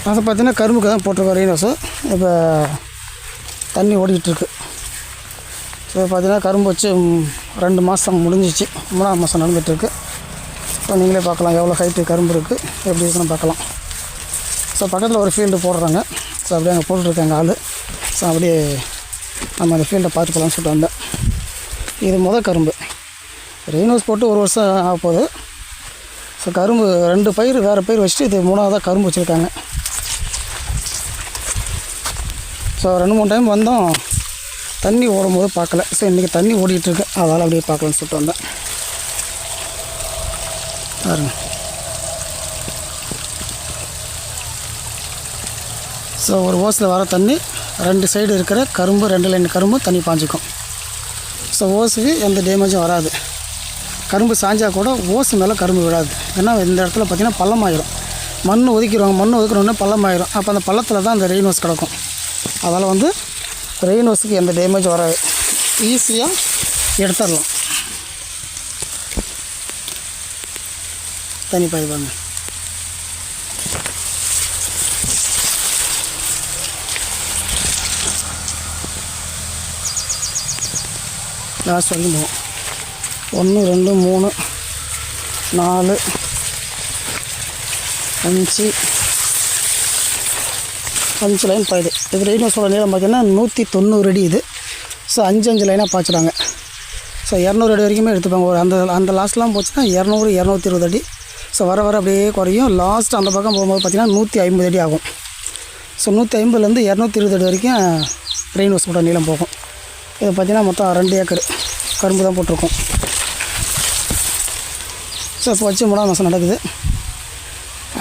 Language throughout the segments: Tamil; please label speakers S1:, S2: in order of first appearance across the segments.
S1: அதை பார்த்திங்கன்னா கரும்புக்கு தான் போட்டிருக்கோம் ரெயின்வாஷு. இப்போ தண்ணி ஓடிக்கிட்டுருக்கு. ஸோ பார்த்திங்கன்னா கரும்பு வச்சு 2 மாதம் முடிஞ்சிச்சு, 3ஆம் மாதம் நடந்துகிட்ருக்கு. ஸோ நீங்களே பார்க்கலாம் எவ்வளோ ஹைட்டு கரும்பு இருக்குது, எப்படி இருக்குன்னு பார்க்கலாம். ஸோ பக்கத்தில் ஒரு ஃபீல்டு போடுறாங்க. ஸோ அப்படியே அங்கே போட்டுருக்காங்க ஆள். ஸோ அப்படியே நம்ம அந்த ஃபீல்டை பார்த்து போகலான்னு சொல்லிட்டு வந்தேன். இது கரும்பு ரெயின்வாஷ் போட்டு 1 வருஷம் ஆக போகுது. ஸோ கரும்பு 2 பயிர் வேறு பயிர் வச்சுட்டு இது 3ஆவதாக கரும்பு வச்சுருக்காங்க. ஸோ 2-3 டைம் வந்தோம், தண்ணி ஓடும்போது பார்க்கல. ஸோ இன்றைக்கி தண்ணி ஓடிட்டுருக்கு, அதனால் அப்படியே பார்க்கலான்னு சொல்லிட்டு வந்தேன். பாருங்க. ஸோ ஒரு ஓஸில் வர தண்ணி 2 சைடு இருக்கிற கரும்பு 2 லைன் கரும்பு தண்ணி பாஞ்சிக்கும். ஸோ ஓஸுக்கு எந்த டேமேஜும் வராது. கரும்பு சாஞ்சால் கூட ஓஸு மேலே கரும்பு விடாது. ஏன்னா இந்த இடத்துல பார்த்திங்கன்னா பள்ளமாயிரும். மண் ஒதுக்கிடுவாங்க, மண் ஒதுக்கணுன்னே பள்ளமாயிரும். அப்போ அந்த பள்ளத்தில் தான் அந்த ரெயின்வாஷ் கிடக்கும். அதனால் ரெயின்வாஷுக்கு எந்த டேமேஜும் வராது, ஈஸியாக எடுத்துடலாம். தண்ணி பாய்வாங்க. லாஸ்ட் வரைக்கும் போகும். 1 2 3 4 5 லைன் பாயுது. இது ரெயின்வாஷோட நீளம் பார்த்திங்கன்னா 190 அடி இது. ஸோ 5 லைனாக பாய்ச்சிடுவாங்க. ஸோ 200 அடி வரைக்குமே எடுத்துப்பாங்க. ஒரு அந்த லாஸ்ட்லாம் போச்சுன்னா 200 220 அடி. ஸோ வர அப்படியே குறையும். லாஸ்ட் அந்த பக்கம் போகும்போது பார்த்திங்கன்னா 150 அடி ஆகும். ஸோ 150லேருந்து 220 அடி வரைக்கும் ரெயின்வாஷோட நீளம் போகும். இது பார்த்திங்கன்னா மொத்தம் 2 ஏக்கர் கரும்பு தான் போட்டிருக்கோம். ஸோ இப்போ வச்சு 3ஆம் மாதம் நடக்குது.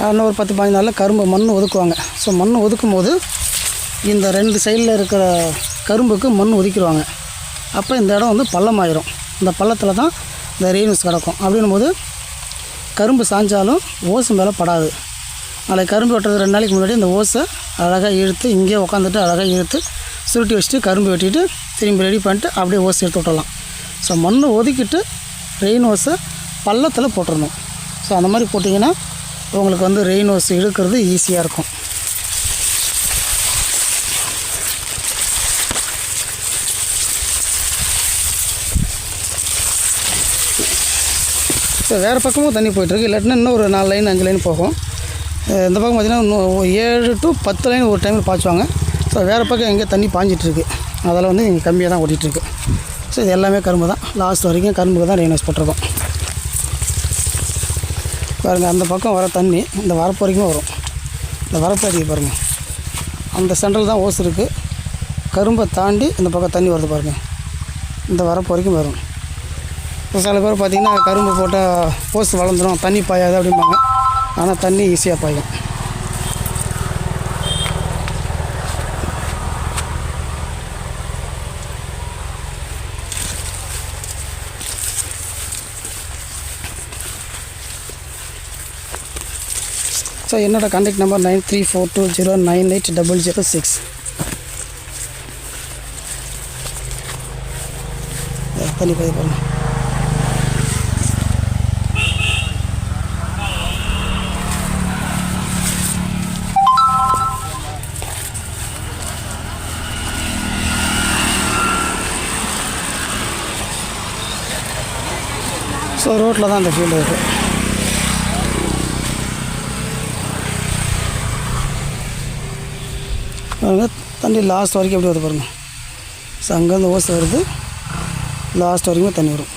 S1: இன்னும் ஒரு 10-15 நாளில் கரும்பு மண் ஒதுக்குவாங்க. ஸோ மண் ஒதுக்கும் போது இந்த 2 சைடில் இருக்கிற கரும்புக்கு மண் ஒதுக்கிடுவாங்க. அப்போ இந்த இடம் பள்ளமாயிரும். இந்த பள்ளத்தில் தான் இந்த ரெயின்வாஷ் கிடக்கும். அப்படின்னும் போது கரும்பு சாஞ்சாலும் ஓசு மேலே படாது. நாளைக்கு கரும்பு வெட்டுறது 2 நாளைக்கு முன்னாடி இந்த ஓஸை அழகாக இழுத்து இங்கேயே உட்காந்துட்டு அழகாக இழுத்து சுருட்டி வச்சுட்டு கரும்பு வெட்டிட்டு திரும்பி ரெடி பண்ணிட்டு அப்படியே ஓஸை எடுத்து விட்டுடலாம். ஸோ மண் ஒதுக்கிட்டு ரெயின்வாஷை பள்ளத்தில் போட்டுடணும். ஸோ அந்த மாதிரி போட்டிங்கன்னா உங்களுக்கு ரெயின்வாஷ் இழுக்கிறது ஈஸியாக இருக்கும். ஸோ வேறு பக்கமும் தண்ணி போய்ட்டுருக்கு. இல்லாட்டினா இன்னும் ஒரு 4 லைன் 5 லைன் போகும். இந்த பக்கம் பார்த்திங்கன்னா இன்னும் 7 to 10 லைன் ஒரு டைமில் பாய்ச்சுவாங்க. ஸோ வேறு பக்கம் எங்கேயோ தண்ணி பாஞ்சிட்ருக்கு, அதில் இங்கே கம்மியாக தான் ஓட்டிகிட்ருக்கு. ஸோ இது எல்லாமே கரும்பு தான். லாஸ்ட் வரைக்கும் கரும்புக்கு தான் ரெயின்வாஷ் போட்டிருக்கோம். பாருங்கள், அந்த பக்கம் வர தண்ணி இந்த வரப்பு வரைக்கும் வரும். இந்த வரப்பு அதிகம் பாருங்கள், அந்த சென்ட்ரல் தான் ஓஸ் இருக்குது. கரும்பை தாண்டி இந்த பக்கம் தண்ணி வருது பாருங்கள், இந்த வரப்பு வரைக்கும் வரும். இப்போ சில பேர் பார்த்திங்கன்னா கரும்பு போட்டால் ஓஸ் வளர்ந்துடும், தண்ணி பாயாது அப்படிம்பாங்க. ஆனால் தண்ணி ஈஸியாக பாயும். ஸோ என்னோடய கான்டாக்ட் நம்பர் 9342098006. தண்ணி பாய் பாருங்கள். ஸோ ரோட்டில் தான் அந்த ஃபீல்டு இருக்குது. பாருங்கள், தண்ணி லாஸ்ட் வரைக்கும் எப்படி வருது பாருங்கள். ஸோ அங்கேருந்து ஓஸ் வருது, லாஸ்ட் வரைக்கும் தண்ணி வரும்.